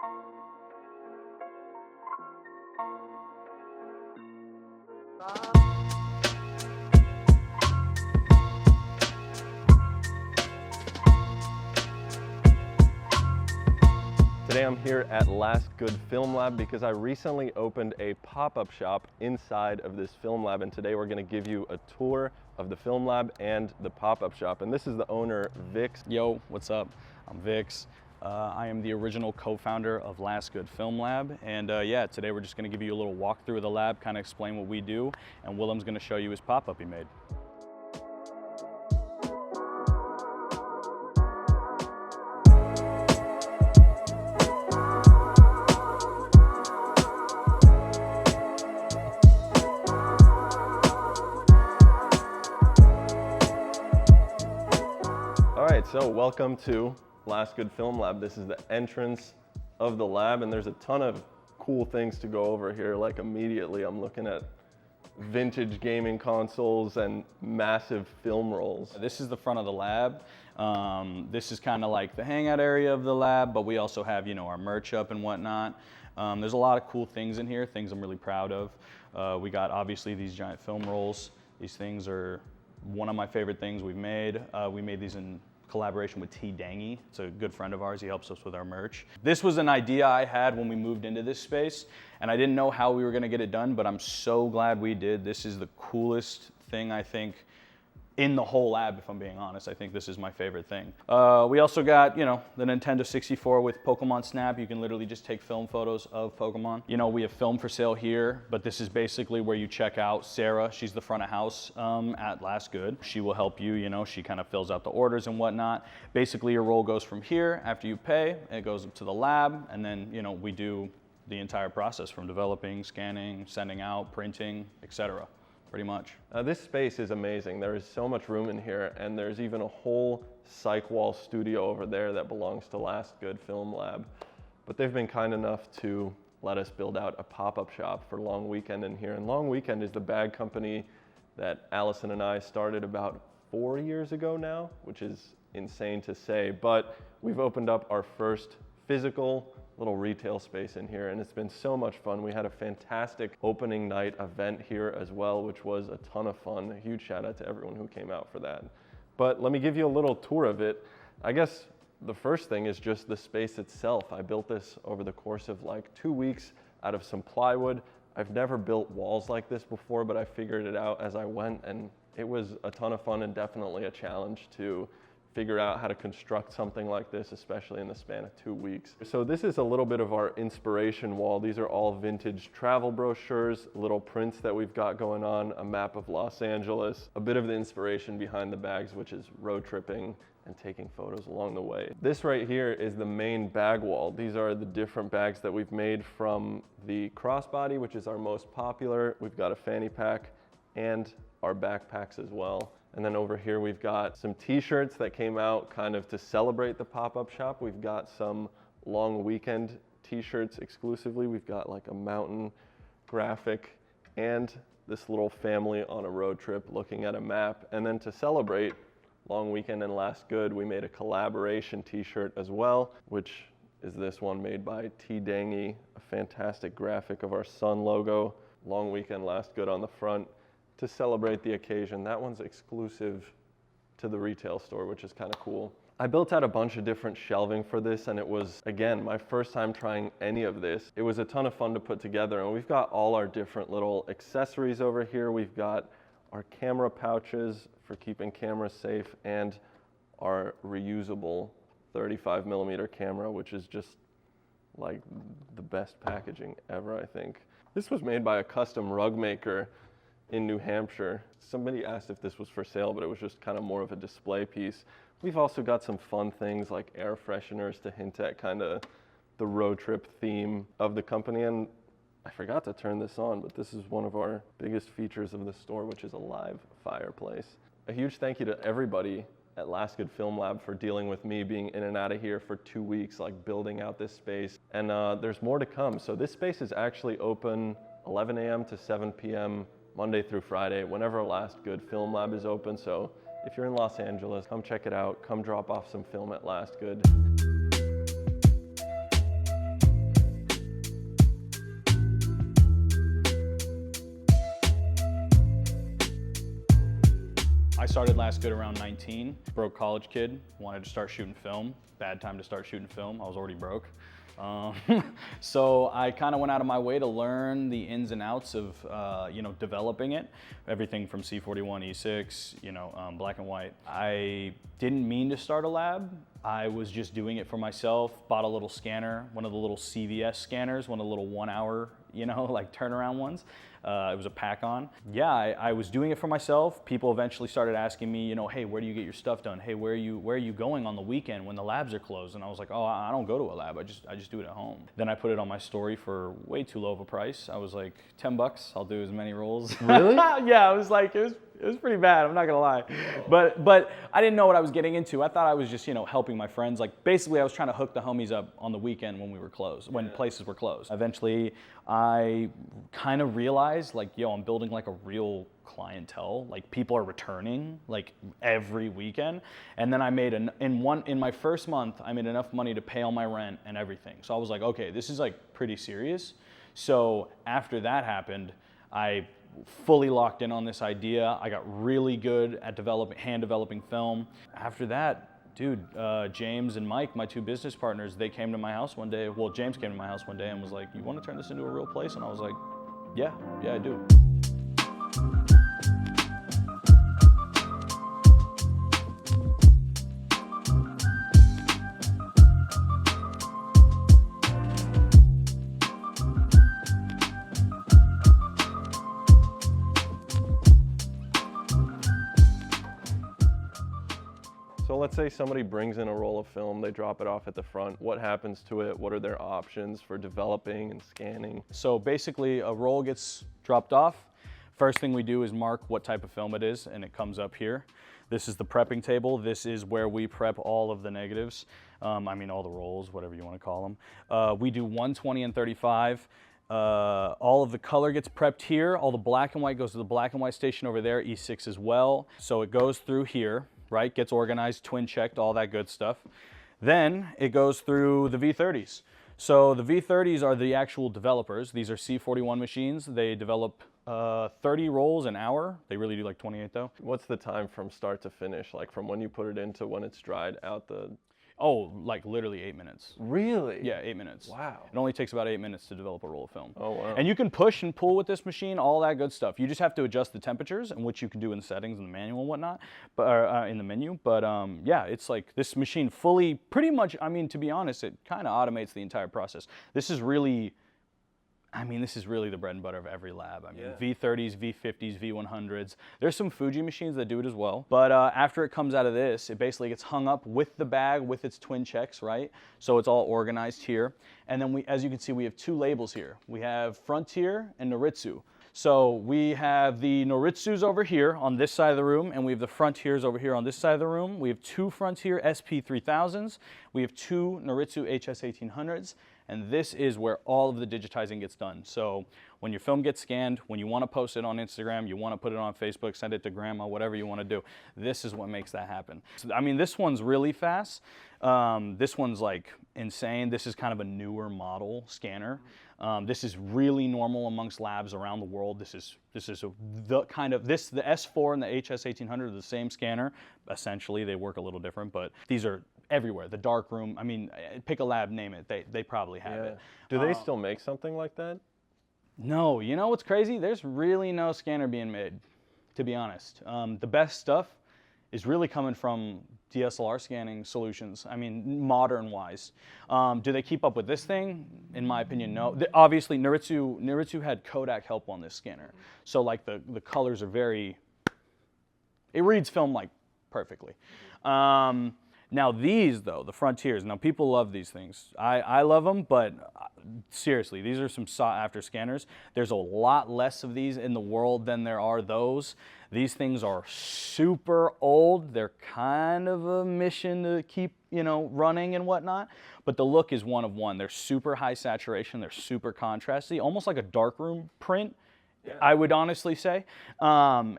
Today I'm here at Last Good Film Lab because I recently opened a pop-up shop inside of this film lab, and today we're going to give you a tour of the film lab and the pop-up shop. And this is the owner, Vix. Yo, what's up? I'm Vix. I am the original co-founder of Last Good Film Lab, and yeah, today we're just going to give you a little walkthrough of the lab, kind of explain what we do, and Willem's going to show you his pop-up he made. All right, so welcome to Last Good Film Lab. This is the entrance of the lab, and there's a ton of cool things to go over here. Like immediately I'm looking at vintage gaming consoles and massive film rolls. This is the front of the lab. This is kind of like the hangout area of the lab, but we also have, you know, our merch up and whatnot. There's a lot of cool things in here, things I'm really proud of. We got obviously these giant film rolls. These things are one of my favorite things we've made. We made these in collaboration with T. Dangy. It's a good friend of ours. He helps us with our merch. This was an idea I had when we moved into this space, and I didn't know how we were gonna get it done, but I'm so glad we did. This is the coolest thing, I think, in the whole lab, if I'm being honest. I think this is my favorite thing. We also got, you know, the Nintendo 64 with Pokemon Snap. You can literally just take film photos of Pokemon. You know, we have film for sale here, but this is basically where you check out. Sarah, she's the front of house at Last Good. She will help you, you know, she kind of fills out the orders and whatnot. Basically, your roll goes from here. After you pay, it goes up to the lab, and then, you know, we do the entire process from developing, scanning, sending out, printing, etc. Pretty much. This space is amazing. There is so much room in here, and there's even a whole cyc wall studio over there that belongs to Last Good Film Lab. But they've been kind enough to let us build out a pop-up shop for Long Weekend in here. And Long Weekend is the bag company that Allison and I started about 4 years ago now, which is insane to say. But we've opened up our first physical little retail space in here, and it's been so much fun. We had a fantastic opening night event here as well, which was a ton of fun. A huge shout out to everyone who came out for that. But let me give you a little tour of it. I guess the first thing is just the space itself. I built this over the course of like 2 weeks out of some plywood. I've never built walls like this before, but I figured it out as I went, and it was a ton of fun and definitely a challenge to figure out how to construct something like this, especially in the span of 2 weeks. So this is a little bit of our inspiration wall. These are all vintage travel brochures, little prints that we've got going on, a map of Los Angeles, a bit of the inspiration behind the bags, which is road tripping and taking photos along the way. This right here is the main bag wall. These are the different bags that we've made from the crossbody, which is our most popular. We've got a fanny pack and our backpacks as well. And then over here, we've got some t-shirts that came out kind of to celebrate the pop-up shop. We've got some Long Weekend t-shirts exclusively. We've got like a mountain graphic and this little family on a road trip looking at a map. And then to celebrate Long Weekend and Last Good, we made a collaboration t-shirt as well, which is this one made by T. Dangy, a fantastic graphic of our sun logo, Long Weekend, Last Good on the front, to celebrate the occasion. That one's exclusive to the retail store, which is kind of cool. I built out a bunch of different shelving for this, and it was, again, my first time trying any of this. It was a ton of fun to put together, and we've got all our different little accessories over here. We've got our camera pouches for keeping cameras safe, and our reusable 35mm camera, which is just like the best packaging ever, I think. This was made by a custom rug maker in New Hampshire. Somebody asked if this was for sale, but it was just kind of more of a display piece. We've also got some fun things like air fresheners to hint at kind of the road trip theme of the company. And I forgot to turn this on, but this is one of our biggest features of the store, which is a live fireplace. A huge thank you to everybody at Last Good Film Lab for dealing with me being in and out of here for 2 weeks, like building out this space. And there's more to come. So this space is actually open 11 a.m. to 7 p.m. Monday through Friday, whenever Last Good Film Lab is open. So if you're in Los Angeles, come check it out. Come drop off some film at Last Good. I started Last Good around 19, broke college kid, wanted to start shooting film. Bad time to start shooting film, I was already broke. So I kind of went out of my way to learn the ins and outs of, developing it. Everything from C41, E6, black and white. I didn't mean to start a lab. I was just doing it for myself. Bought a little scanner, one of the little CVS scanners, one of the little 1 hour, like turnaround ones. It was a pack-on. Yeah, I was doing it for myself. People eventually started asking me, hey, where do you get your stuff done? Hey, where are you going on the weekend when the labs are closed? And I was like, oh, I don't go to a lab. I just do it at home. Then I put it on my story for way too low of a price. I was like, $10, I'll do as many rolls. Really? Yeah, I was like, it was pretty bad, I'm not gonna lie. But I didn't know what I was getting into. I thought I was just, helping my friends. Like basically I was trying to hook the homies up on the weekend when we were closed, when places were closed. Eventually I kind of realized like, I'm building like a real clientele. Like people are returning like every weekend. And then I made in my first month, I made enough money to pay all my rent and everything. So I was like, okay, this is like pretty serious. So after that happened, I fully locked in on this idea. I got really good at hand developing film. After that, dude, James and Mike, my two business partners, they came to my house one day. Well, James came to my house one day and was like, you want to turn this into a real place? And I was like, yeah, I do. So let's say somebody brings in a roll of film, they drop it off at the front. What happens to it? What are their options for developing and scanning? So basically a roll gets dropped off. First thing we do is mark what type of film it is, and it comes up here. This is the prepping table. This is where we prep all of the negatives. All the rolls, whatever you want to call them. We do 120 and 35. All of the color gets prepped here. All the black and white goes to the black and white station over there, E6 as well. So it goes through here, right? Gets organized, twin checked, all that good stuff. Then it goes through the V30s. So the V30s are the actual developers. These are C41 machines. They develop 30 rolls an hour. They really do like 28 though. What's the time from start to finish? Like from when you put it in to when it's dried out the... Oh, like literally 8 minutes. Really? Yeah, 8 minutes. Wow. It only takes about 8 minutes to develop a roll of film. Oh, wow. And you can push and pull with this machine, all that good stuff. You just have to adjust the temperatures, and which you can do in the settings and the manual and whatnot, but in the menu. But yeah, it's like this machine fully, pretty much, to be honest, it kind of automates the entire process. This is really the bread and butter of every lab. V30s, V50s, V100s. There's some Fuji machines that do it as well. But after it comes out of this, it basically gets hung up with the bag, with its twin checks, right? So it's all organized here. And then as you can see, we have two labels here. We have Frontier and Noritsu. So we have the Noritsus over here on this side of the room, and we have the Frontiers over here on this side of the room. We have two Frontier SP3000s. We have two Noritsu HS1800s. And this is where all of the digitizing gets done. So when your film gets scanned, when you want to post it on Instagram, you want to put it on Facebook, send it to grandma, whatever you want to do, this is what makes that happen. So, this one's really fast. This one's like insane. This is kind of a newer model scanner. This is really normal amongst labs around the world. The S4 and the HS1800 are the same scanner. Essentially, they work a little different, but these are everywhere. The dark room, pick a lab, name it, they probably have it. Do they still make something like that? No, you know what's crazy? There's really no scanner being made, to be honest. The best stuff is really coming from DSLR scanning solutions, modern wise. Do they keep up with this thing? In my opinion, no. Obviously, Noritsu had Kodak help on this scanner. So like the colors are it reads film like perfectly. Now these though, the Frontiers, now people love these things. I love them, but seriously, these are some sought after scanners. There's a lot less of these in the world than there are those. These things are super old. They're kind of a mission to keep, running and whatnot, but the look is one of one. They're super high saturation. They're super contrasty, almost like a darkroom print. Yeah. I would honestly say. Yeah,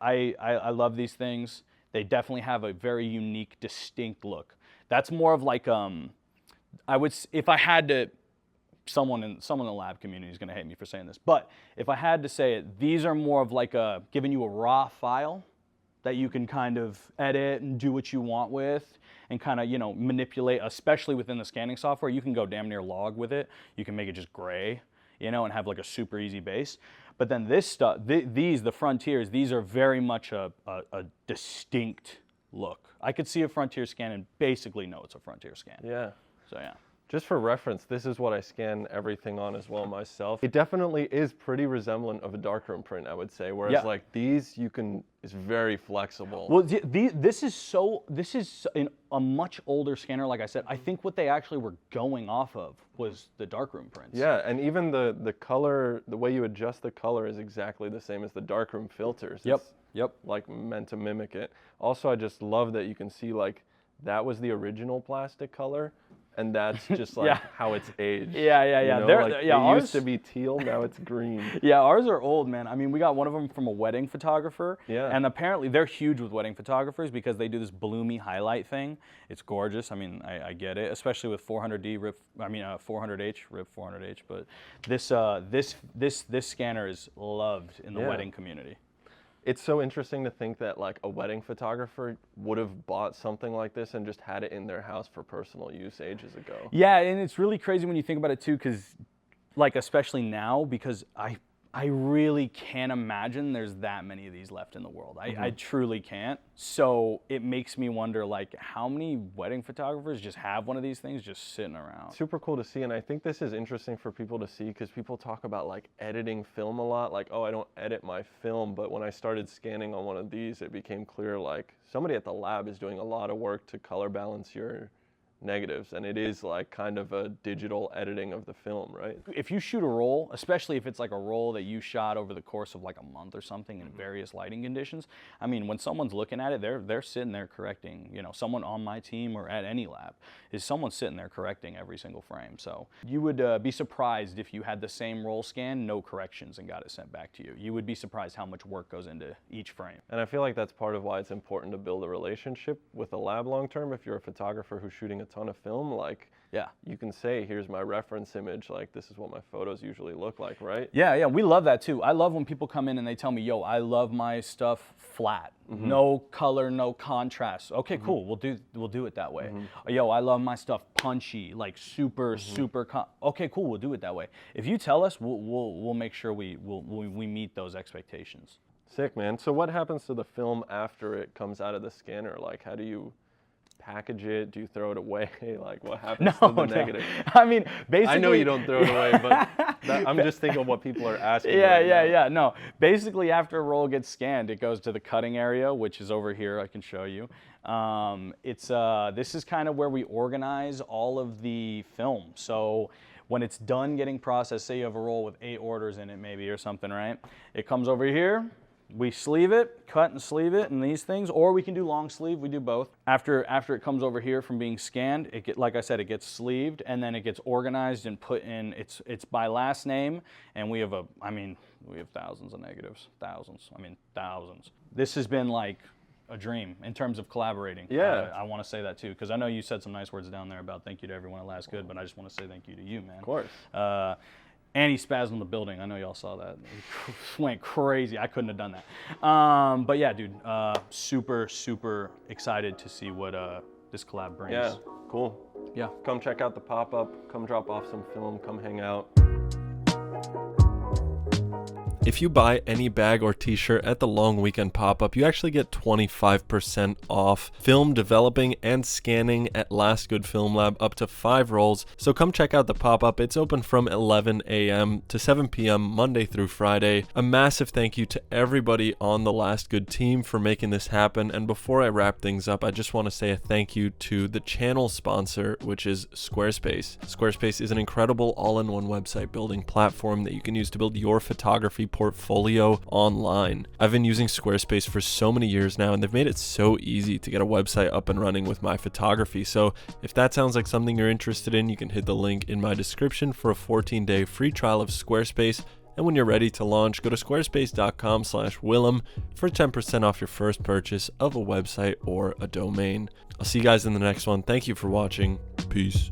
I love these things. They definitely have a very unique, distinct look. That's more of like, if I had to, someone in the lab community is gonna hate me for saying this, but if I had to say it, these are more of like giving you a raw file that you can kind of edit and do what you want with and kind of, you know, manipulate, especially within the scanning software. You can go damn near log with it. You can make it just gray, you know, and have like a super easy base. But then this stuff, the Frontiers, these are very much a distinct look. I could see a Frontier scan and basically know it's a Frontier scan. Yeah. So yeah. Just for reference, this is what I scan everything on as well myself. It definitely is pretty resemblant of a darkroom print, I would say. Whereas like these, it's very flexible. Well, this is a much older scanner. Like I said, I think what they actually were going off of was the darkroom prints. Yeah, and even the color, the way you adjust the color is exactly the same as the darkroom filters. Yep. Like meant to mimic it. Also, I just love that you can see like that was the original plastic color. And that's just like how it's aged. Yeah. You know, like it used to be teal, now it's green. Yeah, ours are old, man. I mean, we got one of them from a wedding photographer. Yeah. And apparently they're huge with wedding photographers because they do this bloomy highlight thing. It's gorgeous. I mean, I get it, especially with 400D RIP. I mean, 400H RIP 400H. But this scanner is loved in the wedding community. It's so interesting to think that like a wedding photographer would have bought something like this and just had it in their house for personal use ages ago. Yeah, and it's really crazy when you think about it too, because like especially now, because I really can't imagine there's that many of these left in the world. I truly can't. So it makes me wonder like how many wedding photographers just have one of these things just sitting around. Super cool to see, and I think this is interesting for people to see because people talk about like editing film a lot, like, oh, I don't edit my film, but when I started scanning on one of these, it became clear like somebody at the lab is doing a lot of work to color balance your negatives, and it is like kind of a digital editing of the film, right? If you shoot a roll, especially if it's like a roll that you shot over the course of like a month or something in various lighting conditions, I mean, when someone's looking at it, they're sitting there correcting, you know, someone on my team or at any lab, is someone sitting there correcting every single frame. So you would be surprised if you had the same roll scan, no corrections, and got it sent back to you. You would be surprised how much work goes into each frame. And I feel like that's part of why it's important to build a relationship with a lab long term. If you're a photographer who's shooting a ton of film, like, you can say, here's my reference image, like this is what my photos usually look like, right? Yeah, we love that too. I love when people come in and they tell me, yo, I love my stuff flat, no color, no contrast. Okay, cool, we'll do it that way. Yo, I love my stuff punchy, like super, okay, cool, we'll do it that way. If you tell us, we'll make sure we meet those expectations. Sick, man. So what happens to the film after it comes out of the scanner? Like, how do you package it? Do you throw it away? Like, what happens to the negative? I mean, basically, I know you don't throw it away, but I'm just thinking of what people are asking. Yeah. No, basically, after a roll gets scanned, it goes to the cutting area, which is over here. I can show you. This is kind of where we organize all of the film. So when it's done getting processed, say you have a roll with 8 orders in it, maybe, or something, right? It comes over here. We sleeve it, cut and sleeve it in these things, or we can do long sleeve, we do both. After it comes over here from being scanned, like I said, it gets sleeved and then it gets organized and put in, it's by last name, and we have thousands of negatives, thousands. This has been like a dream in terms of collaborating. Yeah. I want to say that too, because I know you said some nice words down there about thank you to everyone at Last Good, but I just want to say thank you to you, man. Of course. And he spazzed on the building. I know y'all saw that. It went crazy. I couldn't have done that. But yeah, dude, super excited to see what this collab brings. Yeah, cool. Yeah. Come check out the pop-up. Come drop off some film. Come hang out. If you buy any bag or t-shirt at the Long Weekend Pop-Up, you actually get 25% off film developing and scanning at Last Good Film Lab, up to 5 rolls. So come check out the pop-up. It's open from 11 a.m. to 7 p.m. Monday through Friday. A massive thank you to everybody on the Last Good team for making this happen. And before I wrap things up, I just want to say a thank you to the channel sponsor, which is Squarespace. Squarespace is an incredible all-in-one website building platform that you can use to build your photography portfolio online. I've been using Squarespace for so many years now, and they've made it so easy to get a website up and running with my photography. So if that sounds like something you're interested in, you can hit the link in my description for a 14-day free trial of Squarespace. And when you're ready to launch, go to squarespace.com/Willem for 10% off your first purchase of a website or a domain. I'll see you guys in the next one. Thank you for watching. Peace.